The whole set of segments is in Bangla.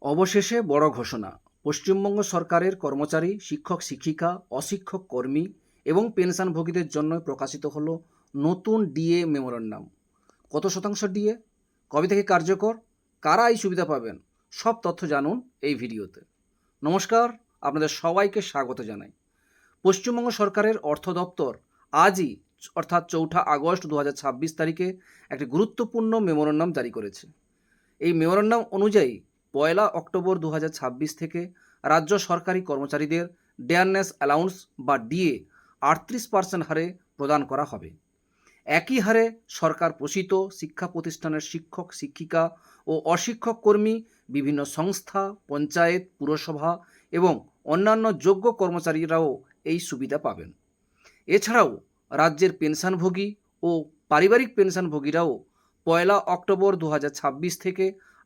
অবশেষে বড় ঘোষণা। পশ্চিমবঙ্গ সরকারের কর্মচারী, শিক্ষক শিক্ষিকা, অশিক্ষক কর্মী এবং পেনশনভোগীদের জন্য প্রকাশিত হলো নতুন ডিএ মেমোরান্ডাম। কত শতাংশ ডিএ, কবে থেকে কার্যকর, কারা এই সুবিধা পাবেন, সব তথ্য জানুন এই ভিডিওতে। নমস্কার, আপনাদের সবাইকে স্বাগত জানাই। পশ্চিমবঙ্গ সরকারের অর্থ দপ্তর আজই অর্থাৎ 4 আগস্ট 2026 তারিখে একটি গুরুত্বপূর্ণ মেমোরান্ডাম জারি করেছে। এই মেমোরান্ডাম অনুযায়ী 1 অক্টোবর 2026 থেকে রাজ্য সরকারি কর্মচারীদের ডেয়ারনেস অ্যালাউন্স বা ডিএ 38% হারে প্রদান করা হবে। একই হারে সরকার পোষিত শিক্ষা প্রতিষ্ঠানের শিক্ষক শিক্ষিকা ও অশিক্ষক কর্মী, বিভিন্ন সংস্থা, পঞ্চায়েত, পুরসভা এবং অন্যান্য যোগ্য কর্মচারীরাও এই সুবিধা পাবেন। এছাড়াও রাজ্যের পেনশনভোগী ও পারিবারিক পেনশনভোগীরাও 1 অক্টোবর 2026 থেকে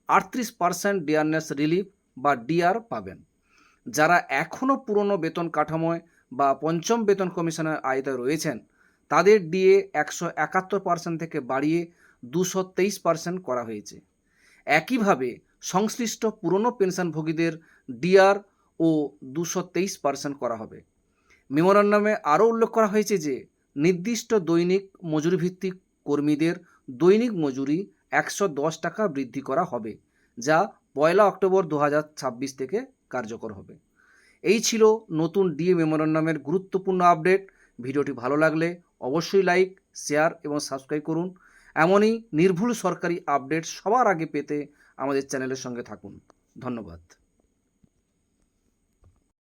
38% ডিয়ারনেস রিলিফ বা ডিআর পাবেন। যারা এখনও পুরনো বেতন কাঠামোয় বা পঞ্চম বেতন কমিশনের আওতায় রয়েছেন, তাদের ডিএ 171% থেকে বাড়িয়ে 223% করা হয়েছে। একইভাবে সংশ্লিষ্ট পুরনো পেনশনভোগীদের ডিআর ও 223% করা হবে। মেমোরান্ডামে আরও উল্লেখ করা হয়েছে যে নির্দিষ্ট দৈনিক মজুরিভিত্তিক কর্মীদের দৈনিক মজুরি 110 টাকা বৃদ্ধি করা হবে, যা 1 অক্টোবর 2026 থেকে কার্যকর হবে। এই ছিল নতুন ডিএ মেমোরান্ডামের গুরুত্বপূর্ণ আপডেট। ভিডিওটি ভালো লাগলে অবশ্যই লাইক, শেয়ার এবং সাবস্ক্রাইব করুন। এমনই নির্ভুল সরকারি আপডেট সবার আগে পেতে আমাদের চ্যানেলের সঙ্গে থাকুন। ধন্যবাদ।